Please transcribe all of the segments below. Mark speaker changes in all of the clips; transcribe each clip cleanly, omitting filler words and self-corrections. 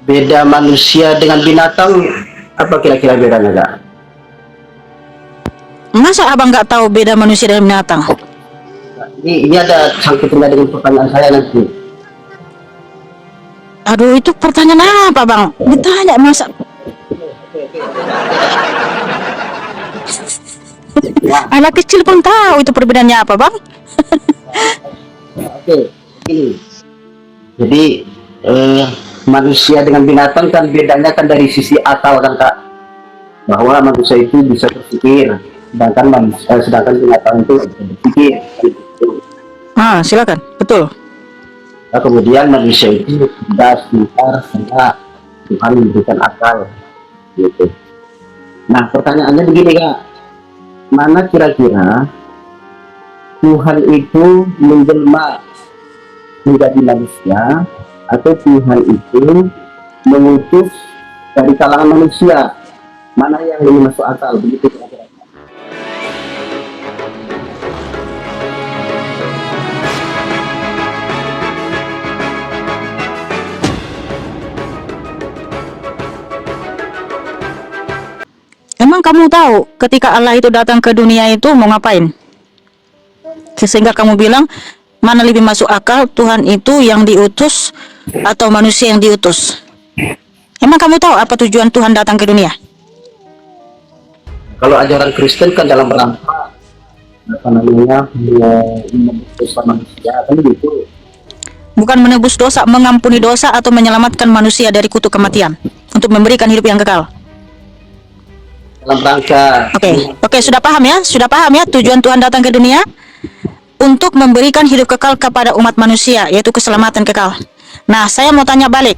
Speaker 1: Beda manusia dengan binatang, apa kira-kira bedanya, Kak?
Speaker 2: Masa abang nggak tahu beda manusia dan binatang?
Speaker 1: Ini ada sangkutannya dengan pertanyaan saya nanti.
Speaker 2: Aduh, itu pertanyaan apa bang? Ditanya masa
Speaker 1: Ya,
Speaker 2: anak kecil pun tahu itu perbedaannya apa bang?
Speaker 1: oke. Ini. Jadi manusia dengan binatang kan bedanya kan dari sisi akal kan, Kak. Bahwa manusia itu bisa berpikir, sedangkan binatang itu bisa berpikir.
Speaker 2: Ah, silakan. Betul.
Speaker 1: Nah, kemudian manusia itu cerdas, pintar, karena Tuhan memberikan akal, gitu. Nah, pertanyaannya begini, Kak. Mana kira-kira Tuhan itu menjelma menjadi manusia, atau Tuhan itu mengutus dari kalangan manusia? Mana yang lebih masuk akal? Begitu kira-kira.
Speaker 2: Emang kamu tahu ketika Allah itu datang ke dunia itu mau ngapain? Sehingga kamu bilang mana lebih masuk akal, Tuhan itu yang diutus atau manusia yang diutus? Emang kamu tahu apa tujuan Tuhan datang ke dunia?
Speaker 1: Kalau ajaran Kristen kan dalam rangka apa namanya, menebus manusia kan begitu.
Speaker 2: Bukan menebus dosa, mengampuni dosa atau menyelamatkan manusia dari kutuk kematian untuk memberikan hidup yang kekal.
Speaker 1: Dalam rangka
Speaker 2: Oke, sudah paham ya? Sudah paham ya tujuan Tuhan datang ke dunia? Untuk memberikan hidup kekal kepada umat manusia, yaitu keselamatan kekal. Nah, saya mau tanya balik.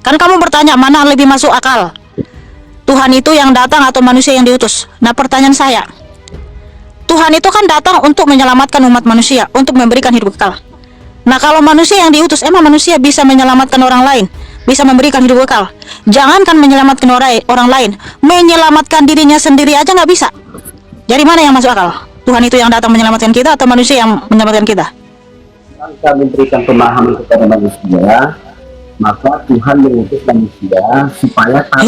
Speaker 2: Kan kamu bertanya mana lebih masuk akal? Tuhan itu yang datang atau manusia yang diutus? Nah, pertanyaan saya, Tuhan itu kan datang untuk menyelamatkan umat manusia, untuk memberikan hidup kekal. Nah, kalau manusia yang diutus, emang manusia bisa menyelamatkan orang lain, bisa memberikan hidup kekal. Jangankan menyelamatkan orang lain, menyelamatkan dirinya sendiri aja nggak bisa. Jadi mana yang masuk akal? Tuhan itu yang datang menyelamatkan kita atau manusia yang menyelamatkan kita?
Speaker 1: rangka memberikan pemahaman kepada manusia, maka Tuhan mengutus manusia supaya tahu.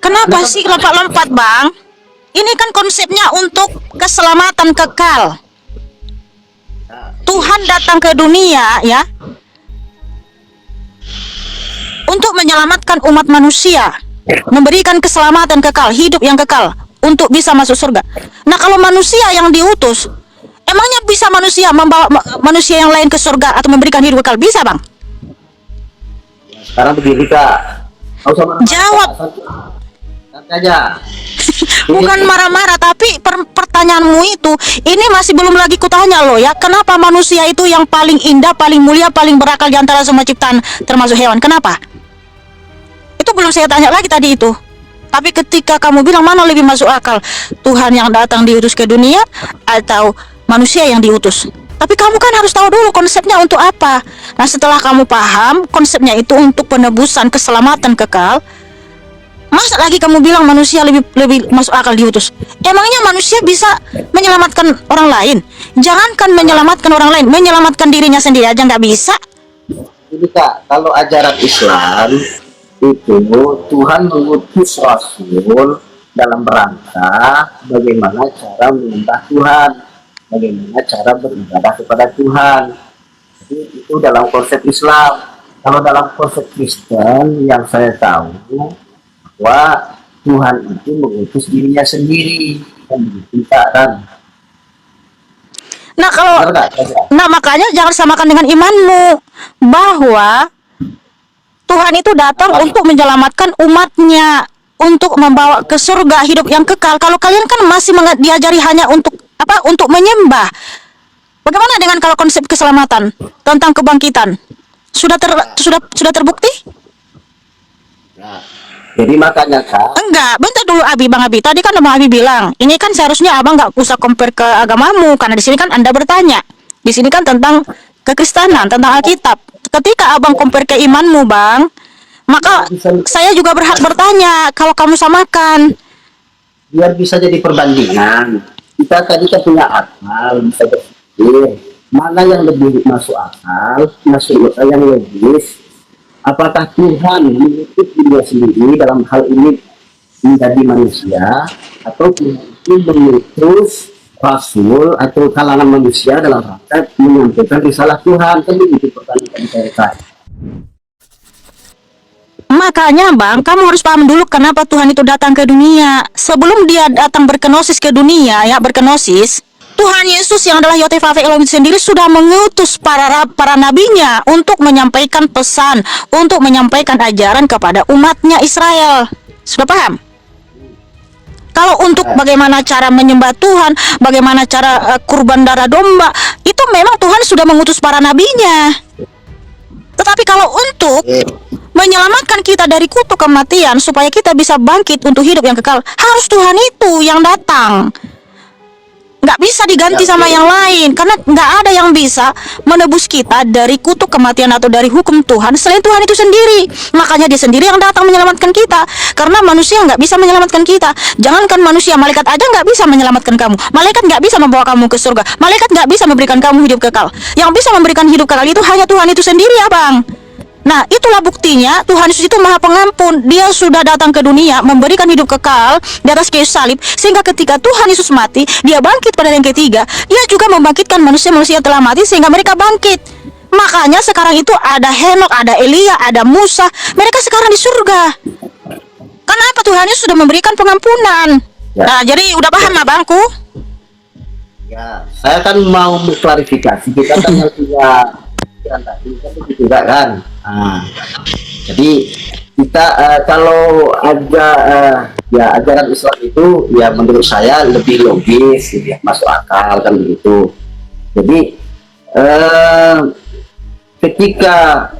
Speaker 2: Kenapa sih lompat-lompat bang? Ini kan konsepnya untuk keselamatan kekal. Tuhan datang ke dunia ya untuk menyelamatkan umat manusia, memberikan keselamatan kekal, hidup yang kekal untuk bisa masuk surga. Nah, kalau manusia yang diutus, emangnya bisa manusia membawa manusia yang lain ke surga atau memberikan hidup kekal? Bisa, Bang?
Speaker 1: Sekarang begini, Kak.
Speaker 2: Jawab.
Speaker 1: Nanti aja.
Speaker 2: Bukan marah-marah, tapi pertanyaanmu itu, ini masih belum lagi kutanya loh ya, kenapa manusia itu yang paling indah, paling mulia, paling berakal di antara semua ciptaan, termasuk hewan? Kenapa? Itu belum saya tanya lagi tadi itu. Tapi ketika kamu bilang mana lebih masuk akal, Tuhan yang datang diutus ke dunia atau manusia yang diutus? Tapi kamu kan harus tahu dulu konsepnya untuk apa. Nah, setelah kamu paham konsepnya itu untuk penebusan keselamatan kekal, masa lagi kamu bilang manusia lebih masuk akal diutus? Emangnya manusia bisa menyelamatkan orang lain? Jangankan menyelamatkan orang lain, menyelamatkan dirinya sendiri aja nggak bisa.
Speaker 1: Jadi, Kak, kalau ajaran Islam itu Tuhan mengutus Rasul dalam rangka bagaimana cara menyembah Tuhan, bagaimana cara beribadah kepada Tuhan. Jadi itu dalam konsep Islam. Kalau dalam konsep Kristen yang saya tahu, bahwa Tuhan itu mengutus dirinya sendiri, kan begitu, kan?
Speaker 2: Nah, kalau makanya jangan samakan dengan imanmu bahwa Tuhan itu datang untuk menyelamatkan umatnya, untuk membawa ke surga hidup yang kekal. Kalau kalian kan masih diajari hanya untuk apa? Untuk menyembah. Bagaimana dengan kalau konsep keselamatan tentang kebangkitan sudah terbukti?
Speaker 1: Nah, jadi makanya, Kak.
Speaker 2: Enggak, bentar dulu Bang Abi. Tadi kan Bang Abi bilang, ini kan seharusnya Abang nggak usah compare ke agamamu, karena di sini kan Anda bertanya. Di sini kan tentang kekristenan, tentang Alkitab. Ketika Abang compare ke imanmu, Bang, maka saya juga berhak bertanya kalau kamu samakan.
Speaker 1: Biar bisa jadi perbandingan. Kita tadi kan punya akal, bisa berpikir, mana yang lebih masuk akal, yang logis? Apakah Tuhan mengutus dirinya sendiri dalam hal ini menjadi manusia, atau Tuhan itu mengutus rasul atau kalangan manusia dalam rangka menyampaikan risalah Tuhan? Kan begitu pertanyaan saya.
Speaker 2: Makanya Bang, kamu harus paham dulu kenapa Tuhan itu datang ke dunia. Sebelum dia datang berkenosis ke dunia, ya berkenosis, Tuhan Yesus yang adalah Yotevave Elohim sendiri sudah mengutus para nabinya untuk menyampaikan pesan, untuk menyampaikan ajaran kepada umatnya Israel. Sudah paham? Kalau untuk bagaimana cara menyembah Tuhan, bagaimana cara kurban darah domba, itu memang Tuhan sudah mengutus para nabinya. Tetapi kalau untuk menyelamatkan kita dari kutuk kematian supaya kita bisa bangkit untuk hidup yang kekal, harus Tuhan itu yang datang. Nggak bisa diganti sama yang lain, karena nggak ada yang bisa menebus kita dari kutuk kematian atau dari hukum Tuhan selain Tuhan itu sendiri. Makanya dia sendiri yang datang menyelamatkan kita, karena manusia nggak bisa menyelamatkan kita. Jangankan manusia, malaikat aja nggak bisa menyelamatkan kamu. Malaikat nggak bisa membawa kamu ke surga. Malaikat nggak bisa memberikan kamu hidup kekal. Yang bisa memberikan hidup kekal itu hanya Tuhan itu sendiri, Abang. Nah, itulah buktinya Tuhan Yesus itu Maha Pengampun. Dia sudah datang ke dunia memberikan hidup kekal di atas kayu salib, sehingga ketika Tuhan Yesus mati, dia bangkit pada yang ketiga. Dia juga membangkitkan manusia-manusia yang telah mati sehingga mereka bangkit. Makanya sekarang itu ada Henok, ada Elia, ada Musa. Mereka sekarang di surga. Kenapa Tuhan Yesus sudah memberikan pengampunan? Nah, jadi udah paham Abangku?
Speaker 1: Ya, saya kan mau mengklarifikasi. Kita kan yang punya pikiran tadi kan juga kan. Nah, jadi kita kalau ada ya ajaran Islam itu ya menurut saya lebih logis, ya, masuk akal kan begitu. Jadi ketika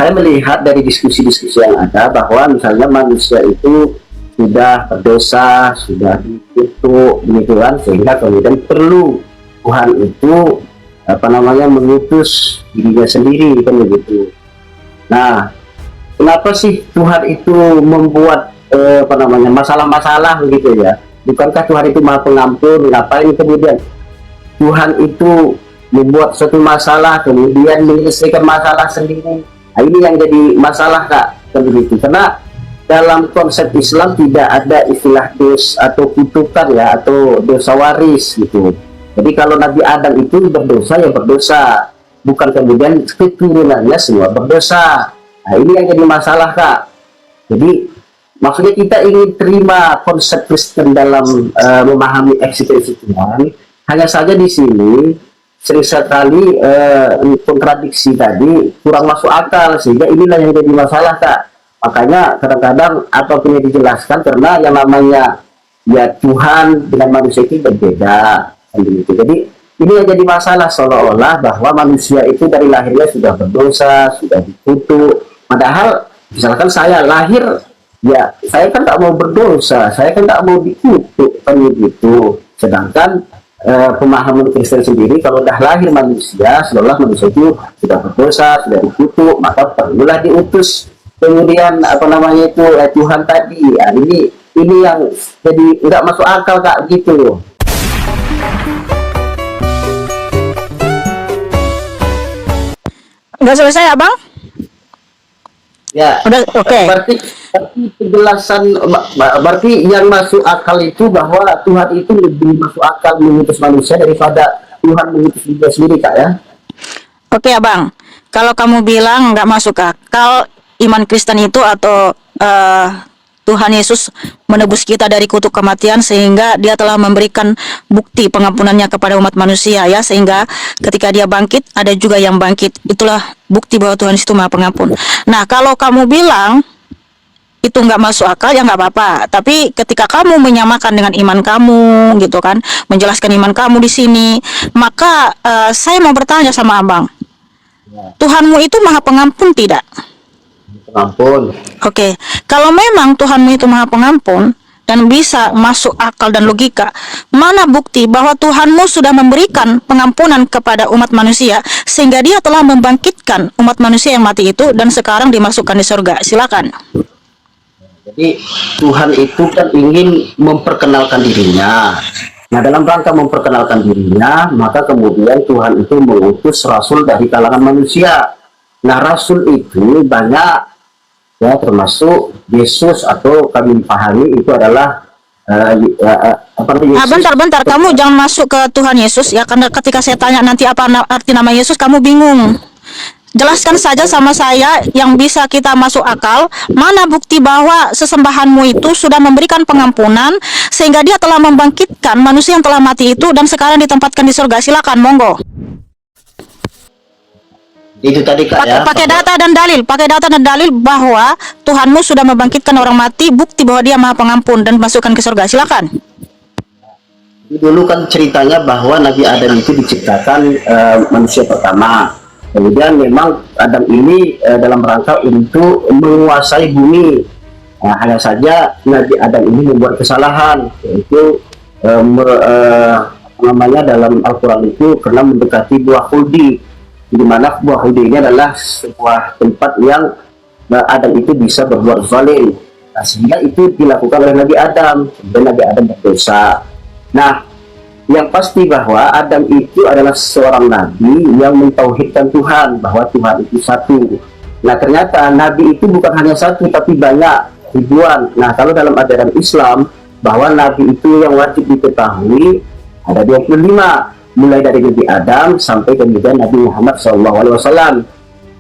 Speaker 1: saya melihat dari diskusi-diskusi yang ada bahwa misalnya manusia itu sudah berdosa, sudah dikutuk, begitu kan, sehingga kemudian perlu Tuhan itu mengutus dirinya sendiri kan begitu. Nah, kenapa sih Tuhan itu membuat masalah-masalah begitu ya? Bukankah Tuhan itu Maha Pengampun? Ngapain kemudian Tuhan itu membuat suatu masalah kemudian menyelesaikan masalah sendiri? Nah, ini yang jadi masalah Kak, kan begitu. Karena dalam konsep Islam tidak ada istilah dosa atau kutukan ya, atau dosa waris gitu. Jadi kalau Nabi Adam itu berdosa ya berdosa, bukan kemudian keturunannya semua berdosa. Nah, ini yang jadi masalah Kak. Jadi maksudnya kita ingin terima konsep Kristen dalam memahami eksistensi Tuhan. Hanya saja di sini sering sekali kontradiksi tadi kurang masuk akal, sehingga inilah yang jadi masalah Kak. Makanya kadang-kadang apapun yang dijelaskan, karena yang namanya ya Tuhan dengan manusia itu berbeda. Jadi ini yang jadi masalah, seolah-olah bahwa manusia itu dari lahirnya sudah berdosa, sudah dikutuk. Padahal misalkan saya lahir, ya saya kan tak mau berdosa, saya kan tak mau dikutuk kan begitu. Sedangkan pemahaman Kristen sendiri, kalau udah lahir manusia, seolah manusia itu sudah berdosa, sudah dikutuk, maka perlulah diutus kemudian Tuhan tadi. Nah, ini yang jadi nggak masuk akal Kak gitu loh.
Speaker 2: Udah selesai Abang?
Speaker 1: Ya.
Speaker 2: Udah, oke. Okay.
Speaker 1: Berarti penjelasan, berarti yang masuk akal itu bahwa Tuhan itu lebih masuk akal mengutus manusia daripada Tuhan mengutus dia sendiri Kak ya?
Speaker 2: Oke Abang, kalau kamu bilang nggak masuk akal iman Kristen itu atau Tuhan Yesus menebus kita dari kutuk kematian sehingga dia telah memberikan bukti pengampunannya kepada umat manusia ya, sehingga ketika dia bangkit ada juga yang bangkit, itulah bukti bahwa Tuhan itu Maha Pengampun. Nah, kalau kamu bilang itu nggak masuk akal ya nggak apa-apa, tapi ketika kamu menyamakan dengan iman kamu gitu kan, menjelaskan iman kamu di sini, maka saya mau bertanya sama Abang, Tuhanmu itu Maha Pengampun tidak?
Speaker 1: Pengampun.
Speaker 2: Oke, kalau memang Tuhanmu itu Maha Pengampun dan bisa masuk akal dan logika, mana bukti bahwa Tuhanmu sudah memberikan pengampunan kepada umat manusia sehingga dia telah membangkitkan umat manusia yang mati itu dan sekarang dimasukkan di surga? Silakan.
Speaker 1: Jadi Tuhan itu kan ingin memperkenalkan dirinya. Nah, dalam rangka memperkenalkan dirinya, maka kemudian Tuhan itu mengutus rasul dari kalangan manusia. Nah, rasul itu banyak, ya, termasuk Yesus, atau kami pahami itu adalah apa namanya, Yesus.
Speaker 2: Bentar-bentar, kamu jangan masuk ke Tuhan Yesus ya, karena ketika saya tanya nanti apa arti nama Yesus, kamu bingung. Jelaskan saja sama saya yang bisa kita masuk akal, mana bukti bahwa sesembahanmu itu sudah memberikan pengampunan sehingga dia telah membangkitkan manusia yang telah mati itu dan sekarang ditempatkan di surga. Silakan, monggo.
Speaker 1: Itu tadi Kak, ya.
Speaker 2: Pakai data dan dalil bahwa Tuhanmu sudah membangkitkan orang mati, bukti bahwa dia Maha Pengampun dan masukkan ke surga. Silakan.
Speaker 1: Dulu kan ceritanya bahwa Nabi Adam itu diciptakan manusia pertama. Kemudian memang Adam ini dalam rangka untuk menguasai bumi. Nah, hanya saja Nabi Adam ini membuat kesalahan, yaitu namanya dalam Al-Quran itu pernah mendekati buah khuldi, di mana buah khuldi ini adalah sebuah tempat yang Adam itu bisa berbuat zalim. Nah, sehingga itu dilakukan oleh Nabi Adam, dan Nabi Adam berdosa. Nah, yang pasti bahwa Adam itu adalah seorang nabi yang mentauhidkan Tuhan, bahwa Tuhan itu satu. Nah, ternyata nabi itu bukan hanya satu, tapi banyak, ribuan. Nah, kalau dalam ajaran Islam, bahwa nabi itu yang wajib diketahui ada 25, mulai dari Nabi Adam sampai kemudian Nabi Muhammad SAW.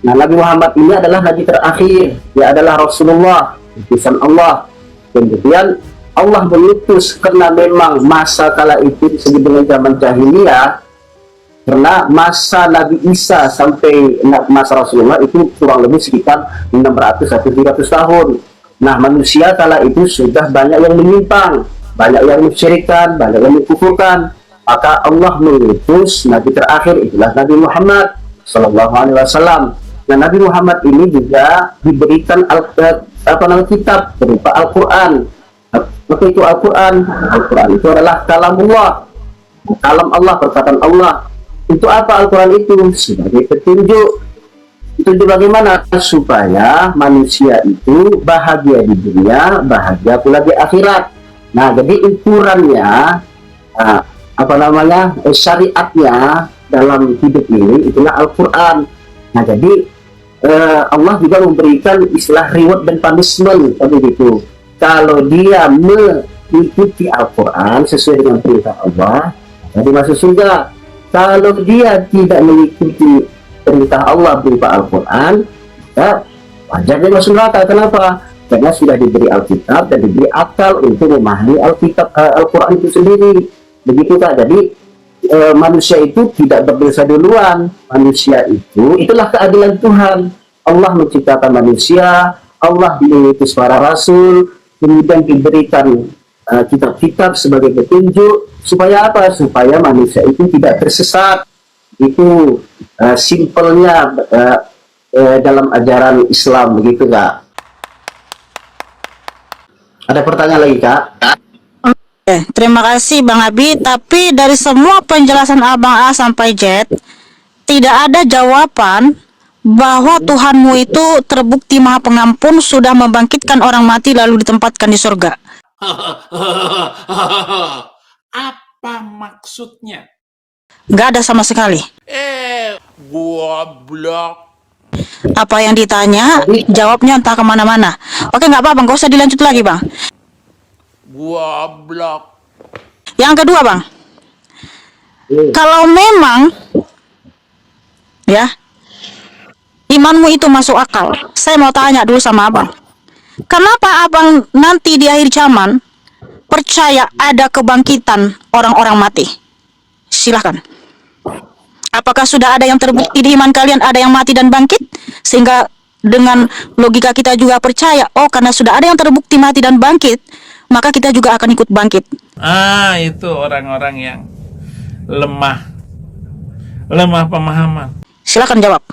Speaker 1: Nah, Nabi Muhammad ini adalah nabi terakhir, dia adalah Rasulullah, utusan Allah. Kemudian Allah mengutus karena memang masa kala itu disebut dengan zaman jahiliyah, karena masa Nabi Isa sampai masa Rasulullah itu kurang lebih sekitar 600 atau 700 tahun. Nah, manusia kala itu sudah banyak yang menyimpang, banyak yang mensyirikkan, banyak yang mengkufurkan. Maka Allah mengutus Nabi terakhir, itulah Nabi Muhammad SAW. Nah, Nabi Muhammad ini juga diberikan kitab berupa Al-Quran. Maka itu Al-Quran. Al-Quran itu adalah kalamullah, kalam Allah, perkataan Allah. Itu apa Al-Quran itu? Sebagai petunjuk. Petunjuk bagaimana? Supaya manusia itu bahagia di dunia, bahagia pula di akhirat. Nah, jadi ukurannya, syariatnya dalam hidup ini itulah Al-Quran. Nah, jadi Allah juga memberikan istilah reward dan punishment tadi itu. Kalau dia mengikuti Al-Quran sesuai dengan perintah Allah, jadi masuk surga. Kalau dia tidak mengikuti perintah Allah berupa Al-Quran, ya wajar dia masuk neraka. Kenapa? Karena sudah diberi Alkitab dan diberi akal untuk memahami Alkitab, Al-Quran itu sendiri. Begitu Kak. Jadi manusia itu tidak berdosa duluan. Manusia itu, itulah keadilan Tuhan. Allah menciptakan manusia, Allah mengutus para rasul, kemudian diberikan kitab-kitab sebagai petunjuk, supaya apa? Supaya manusia itu tidak tersesat. Itu simpelnya dalam ajaran Islam, begitu Kak. Ada pertanyaan lagi Kak?
Speaker 2: Oke, terima kasih Bang Abi. Tapi dari semua penjelasan Abang A sampai Z, tidak ada jawaban bahwa Tuhanmu itu terbukti Maha Pengampun, sudah membangkitkan orang mati lalu ditempatkan di surga.
Speaker 3: Apa maksudnya?
Speaker 2: Nggak ada sama sekali.
Speaker 3: Goblok.
Speaker 2: Apa yang ditanya, jawabnya entah kemana-mana. Oke, nggak apa-apa, nggak usah dilanjut lagi Bang.
Speaker 3: Goblok.
Speaker 2: Yang kedua Bang, kalau memang ya imanmu itu masuk akal, saya mau tanya dulu sama Abang, kenapa Abang nanti di akhir zaman percaya ada kebangkitan orang-orang mati? Silahkan. Apakah sudah ada yang terbukti di iman kalian ada yang mati dan bangkit? Sehingga dengan logika kita juga percaya, oh karena sudah ada yang terbukti mati dan bangkit, maka kita juga akan ikut bangkit.
Speaker 3: Itu orang-orang yang lemah pemahaman.
Speaker 2: Silakan jawab.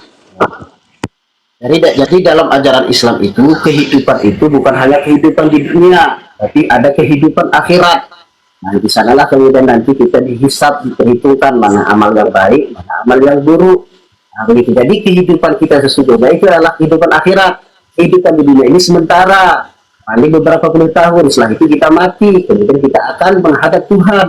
Speaker 1: Jadi dalam ajaran Islam itu, kehidupan itu bukan hanya kehidupan di dunia, tapi ada kehidupan akhirat. Nah, di sanalah kemudian nanti kita dihisab, diperhitungkan mana amal yang baik, mana amal yang buruk. Nah, begitu. Jadi kehidupan kita sesungguhnya itu adalah kehidupan akhirat. Kehidupan di dunia ini sementara, paling beberapa puluh tahun. Setelah itu kita mati, kemudian kita akan menghadap Tuhan.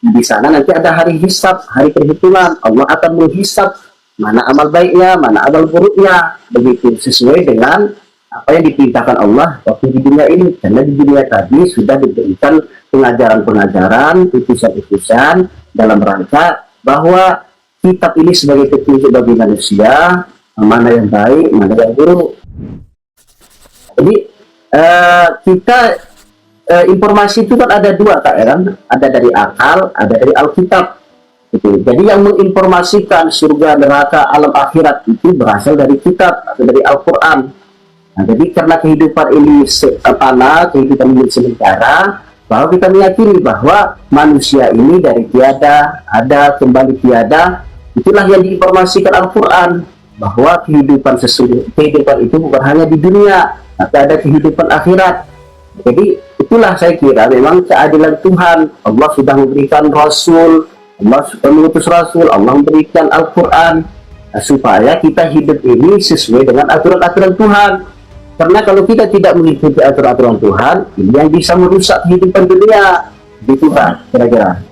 Speaker 1: Di sana nanti ada hari hisab, hari perhitungan. Allah akan menghisab mana amal baiknya, mana amal buruknya, begitu sesuai dengan apa yang diperintahkan Allah waktu di dunia ini. Karena di dunia tadi sudah diberikan pengajaran-pengajaran, utusan-utusan dalam rangka bahwa kitab ini sebagai petunjuk bagi manusia, mana yang baik, mana yang buruk. Jadi kita informasi itu kan ada dua, Kak, ya kan? Ada dari akal, ada dari Alkitab. Gitu. Jadi yang menginformasikan surga, neraka, alam akhirat itu berasal dari kitab atau dari Al-Quran. Nah, jadi karena kehidupan ini kehidupan ini sementara, bahwa kita meyakini bahwa manusia ini dari tiada ada kembali tiada. Itulah yang diinformasikan Al-Quran, bahwa kehidupan itu bukan hanya di dunia, tapi ada kehidupan akhirat. Jadi itulah saya kira memang keadilan Tuhan. Allah sudah memberikan Rasul, Allah sudah mengutus Rasul, Allah memberikan Al-Quran supaya kita hidup ini sesuai dengan aturan-aturan Tuhan. Karena kalau kita tidak mengikuti aturan-aturan Tuhan, ini yang bisa merusak kehidupan dunia. Gitu Pak, kira-kira.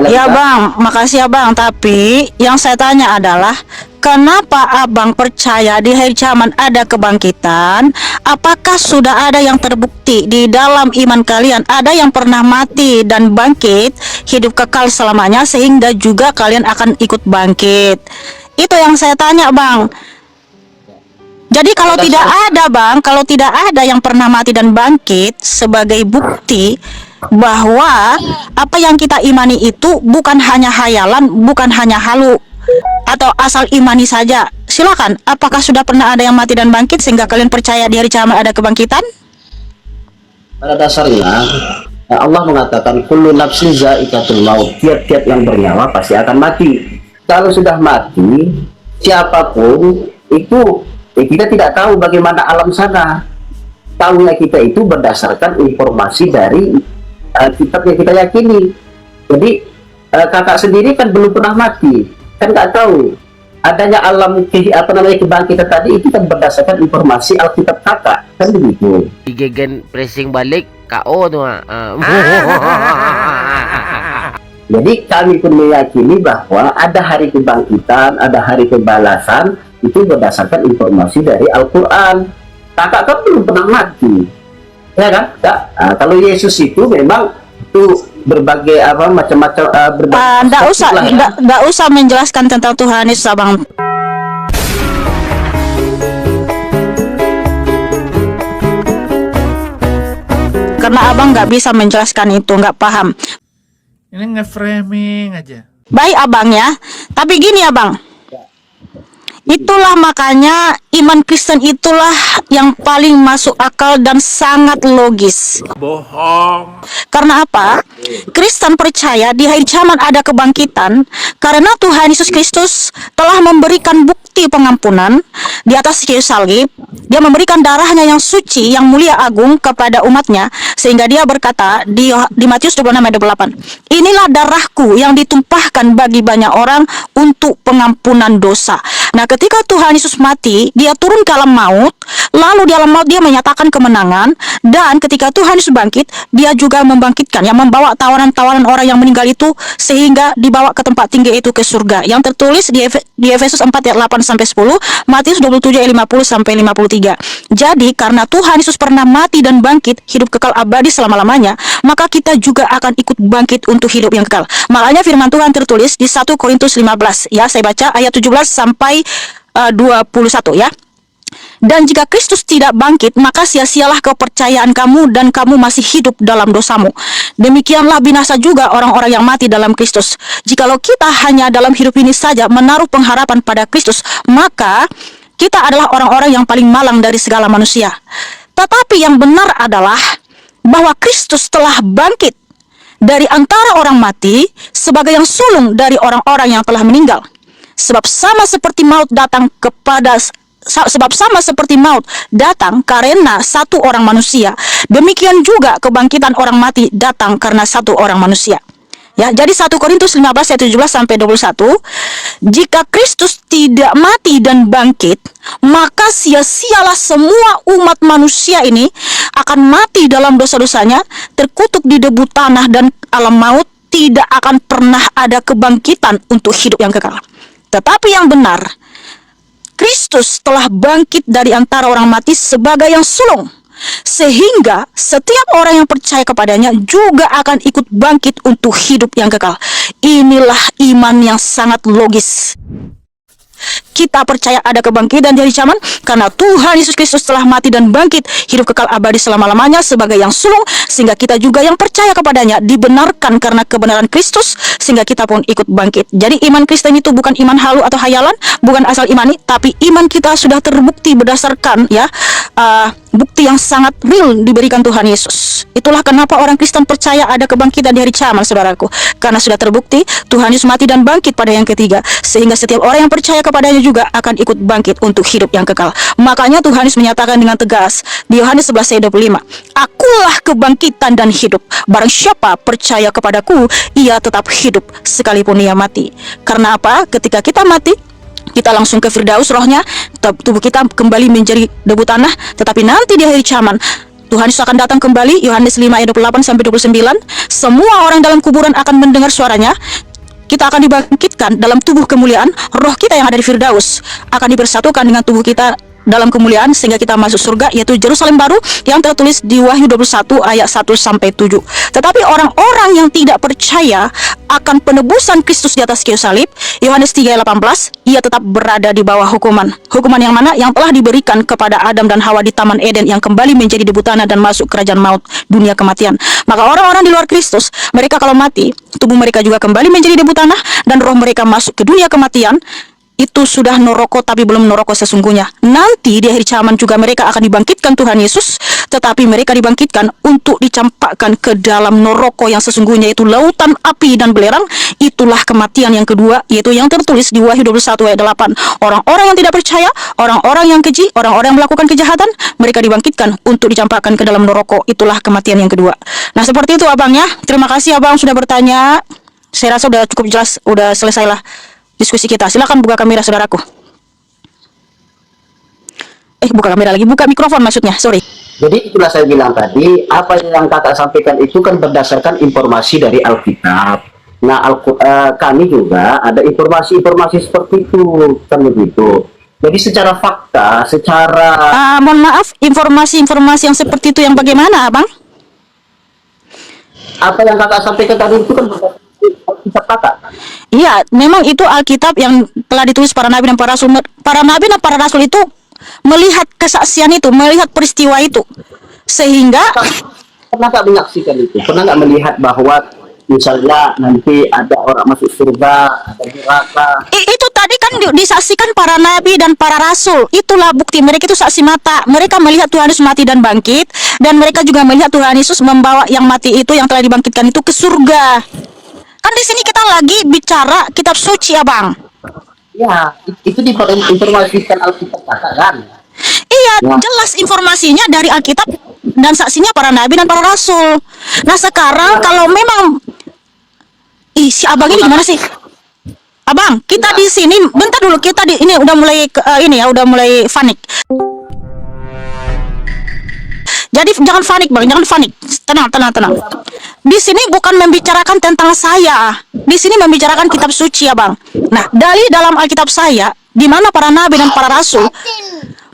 Speaker 2: Ya Bang, makasih ya Bang. Tapi yang saya tanya adalah, kenapa Abang percaya di akhir zaman ada kebangkitan? Apakah sudah ada yang terbukti di dalam iman kalian, ada yang pernah mati dan bangkit, hidup kekal selamanya, sehingga juga kalian akan ikut bangkit? Itu yang saya tanya Bang. Jadi kalau tidak ada Bang, kalau tidak ada yang pernah mati dan bangkit sebagai bukti bahwa apa yang kita imani itu bukan hanya hayalan, bukan hanya halu atau asal imani saja. Silakan, apakah sudah pernah ada yang mati dan bangkit sehingga kalian percaya di hari kiamat ada kebangkitan?
Speaker 1: Pada dasarnya Allah mengatakan kullu nafsin za'iqatul maut, tiap-tiap yang bernyawa pasti akan mati. Kalau sudah mati, siapapun itu kita tidak tahu bagaimana alam sana. Tahunya kita itu berdasarkan informasi dari kitab yang kita yakini. Jadi kakak sendiri kan belum pernah mati, kan nggak tahu adanya alam kebangkitan tadi, itu kan berdasarkan informasi Alkitab kakak, kan begitu.
Speaker 4: Digegen pressing balik KO tuh.
Speaker 1: Jadi kami pun meyakini bahwa ada hari kebangkitan, ada hari pembalasan, itu berdasarkan informasi dari Al-Quran. Kakak kan belum pernah mati, ya kan? Nah, kalau Yesus itu memang itu berbagai macam-macam
Speaker 2: Nggak usah menjelaskan tentang Tuhan Yesus Abang. Karena Abang nggak bisa menjelaskan itu, nggak paham.
Speaker 3: Ini nge-framing aja.
Speaker 2: Baik Abang ya, tapi gini Abang, itulah makanya iman Kristen itulah yang paling masuk akal dan sangat logis.
Speaker 3: Bohong.
Speaker 2: Karena apa? Kristen percaya di akhir zaman ada kebangkitan karena Tuhan Yesus Kristus telah memberikan bukti pengampunan di atas kayu salib. Dia memberikan darahnya yang suci, yang mulia agung kepada umatnya, sehingga dia berkata di Matius 26 ayat 28, inilah darahku yang ditumpahkan bagi banyak orang untuk pengampunan dosa. Nah, ketika Tuhan Yesus mati, dia turun ke alam maut, lalu di alam maut dia menyatakan kemenangan, dan ketika Tuhan Yesus bangkit, dia juga membangkitkan, yang membawa tawanan-tawanan orang yang meninggal itu, sehingga dibawa ke tempat tinggi itu, ke surga. Yang tertulis di Efesus 4 ayat 8 sampai 10, Matius 27 ayat 50 sampai 53. Jadi, karena Tuhan Yesus pernah mati dan bangkit, hidup kekal abadi selama-lamanya, maka kita juga akan ikut bangkit untuk hidup yang kekal. Makanya firman Tuhan tertulis di 1 Korintus 15, ya, saya baca ayat 17 sampai 21 ya. Dan jika Kristus tidak bangkit, maka sia-sialah kepercayaan kamu dan kamu masih hidup dalam dosamu. Demikianlah binasa juga orang-orang yang mati dalam Kristus. Jikalau kita hanya dalam hidup ini saja menaruh pengharapan pada Kristus, maka kita adalah orang-orang yang paling malang dari segala manusia. Tetapi yang benar adalah bahwa Kristus telah bangkit dari antara orang mati sebagai yang sulung dari orang-orang yang telah meninggal. Sebab sama seperti maut datang karena satu orang manusia, demikian juga kebangkitan orang mati datang karena satu orang manusia. Ya, jadi 1 Korintus 15 ayat 17 sampai 21, jika Kristus tidak mati dan bangkit, maka sia-sialah semua umat manusia ini akan mati dalam dosa-dosanya, terkutuk di debu tanah dan alam maut, tidak akan pernah ada kebangkitan untuk hidup yang kekal. Tetapi yang benar, Kristus telah bangkit dari antara orang mati sebagai yang sulung, sehingga setiap orang yang percaya kepadanya juga akan ikut bangkit untuk hidup yang kekal. Inilah iman yang sangat logis. Kita percaya ada kebangkitan dari zaman karena Tuhan Yesus Kristus telah mati dan bangkit, hidup kekal abadi selama-lamanya sebagai yang sulung, sehingga kita juga yang percaya kepadanya dibenarkan karena kebenaran Kristus, sehingga kita pun ikut bangkit. Jadi iman Kristen itu bukan iman halu atau hayalan, bukan asal imani, tapi iman kita sudah terbukti berdasarkan bukti yang sangat real diberikan Tuhan Yesus. Itulah kenapa orang Kristen percaya ada kebangkitan di hari kiamat, saudaraku, karena sudah terbukti Tuhan Yesus mati dan bangkit pada yang ketiga, sehingga setiap orang yang percaya kepadanya juga akan ikut bangkit untuk hidup yang kekal. Makanya Tuhan Yesus menyatakan dengan tegas di Yohanes 11 ayat 25, akulah kebangkitan dan hidup, barang siapa percaya kepadaku, ia tetap hidup sekalipun ia mati. Karena apa? Ketika kita mati, kita langsung ke Firdaus rohnya, tubuh kita kembali menjadi debu tanah. Tetapi nanti di akhir zaman Tuhan Yesus akan datang kembali. Yohanes 5 ayat 28 sampai 29, semua orang dalam kuburan akan mendengar suaranya. Kita akan dibangkitkan dalam tubuh kemuliaan. Roh kita yang ada di Firdaus akan dipersatukan dengan tubuh kita dalam kemuliaan, sehingga kita masuk surga, yaitu Yerusalem baru yang tertulis di Wahyu 21 ayat 1 sampai 7. Tetapi orang-orang yang tidak percaya akan penebusan Kristus di atas kayu salib, Yohanes 3 ayat 18, ia tetap berada di bawah hukuman. Hukuman yang mana? Yang telah diberikan kepada Adam dan Hawa di Taman Eden, yang kembali menjadi debu tanah dan masuk kerajaan maut, dunia kematian. Maka orang-orang di luar Kristus, mereka kalau mati, tubuh mereka juga kembali menjadi debu tanah dan roh mereka masuk ke dunia kematian. Itu sudah noroko, tapi belum noroko sesungguhnya. Nanti di akhir zaman juga mereka akan dibangkitkan Tuhan Yesus, tetapi mereka dibangkitkan untuk dicampakkan ke dalam noroko yang sesungguhnya, yaitu lautan api dan belerang. Itulah kematian yang kedua, yaitu yang tertulis di Wahyu 21 ayat 8. Orang-orang yang tidak percaya, orang-orang yang keji, orang-orang yang melakukan kejahatan, mereka dibangkitkan untuk dicampakkan ke dalam noroko. Itulah kematian yang kedua. Nah, seperti itu abang ya. Terima kasih abang sudah bertanya. Saya rasa sudah cukup jelas, sudah selesailah diskusi kita. Silakan buka kamera, saudaraku. Buka kamera lagi, buka mikrofon maksudnya, sorry.
Speaker 1: Jadi itulah saya bilang tadi, apa yang kakak sampaikan itu kan berdasarkan informasi dari Alkitab. Nah, kami juga ada informasi-informasi seperti itu, kan begitu. Jadi secara fakta,
Speaker 2: mohon maaf, informasi-informasi yang seperti itu yang bagaimana, abang?
Speaker 1: Apa yang kakak sampaikan tadi itu kan berdasarkan Alkitab kakak.
Speaker 2: Iya, memang itu Alkitab yang telah ditulis para nabi dan para rasul. Para nabi dan para rasul itu melihat kesaksian itu, melihat peristiwa itu, sehingga
Speaker 1: pernah nggak menyaksikan itu? Pernah nggak melihat bahwa misalnya nanti ada orang masuk surga, ada neraka?
Speaker 2: Itu tadi kan disaksikan para nabi dan para rasul. Itulah bukti, mereka itu saksi mata. Mereka melihat Tuhan Yesus mati dan bangkit, dan mereka juga melihat Tuhan Yesus membawa yang mati itu, yang telah dibangkitkan itu, ke surga. Kan di sini kita lagi bicara kitab suci, abang.
Speaker 1: Ya, itu diinformasikan Alkitab kakak kan?
Speaker 2: Iya, jelas informasinya dari Alkitab dan saksinya para nabi dan para rasul. Nah, sekarang kalau memang si abang ini gimana sih? Abang, kita di sini bentar dulu, kita di ini udah mulai udah mulai panik. Jadi jangan panik, bang, jangan panik. Tenang. Di sini bukan membicarakan tentang saya. Di sini membicarakan kitab suci, ya bang. Nah, dari dalam Alkitab saya, di mana para nabi dan para rasul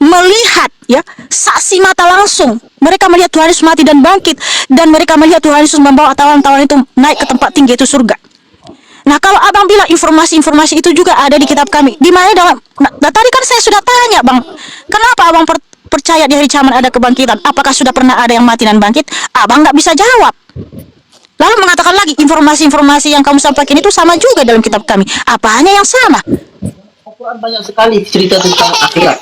Speaker 2: melihat, ya, saksi mata langsung. Mereka melihat Tuhan Yesus mati dan bangkit, dan mereka melihat Tuhan Yesus membawa tawan-tawan itu naik ke tempat tinggi, itu surga. Nah, kalau abang bilang informasi-informasi itu juga ada di kitab kami, di mana dalam? Nah, tadi kan saya sudah tanya, bang, kenapa abang percaya di hari kiamat ada kebangkitan? Apakah sudah pernah ada yang mati dan bangkit? Abang nggak bisa jawab. Lalu mengatakan lagi, informasi-informasi yang kamu sampaikan itu sama juga dalam kitab kami. Apanya yang sama?
Speaker 1: Al-Quran banyak sekali cerita tentang akhirat.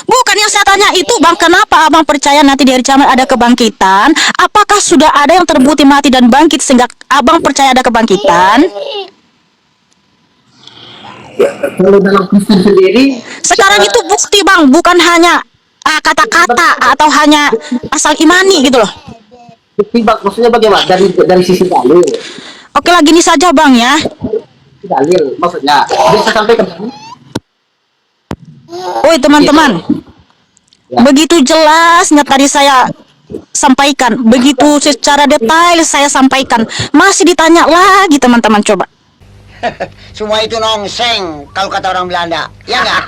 Speaker 2: Bukan yang saya tanya itu, bang, kenapa abang percaya nanti di hari kiamat ada kebangkitan? Apakah sudah ada yang terbukti mati dan bangkit sehingga abang percaya ada kebangkitan?
Speaker 1: Ya, kalau dalam Kristen sendiri,
Speaker 2: sekarang itu bukti, bang, bukan hanya kata-kata atau hanya asal imani gitu loh.
Speaker 1: bukti, bang, maksudnya bagaimana? Dari sisi dalil.
Speaker 2: Oke lah, gini saja Bang ya.
Speaker 1: Dalil maksudnya bisa sampaikan.
Speaker 2: Woi teman-teman,
Speaker 1: Ya.
Speaker 2: begitu jelasnya tadi saya sampaikan, begitu secara detail saya sampaikan, masih ditanya lagi teman-teman, coba.
Speaker 5: Semua itu nongseng kalau kata orang Belanda, ya nggak?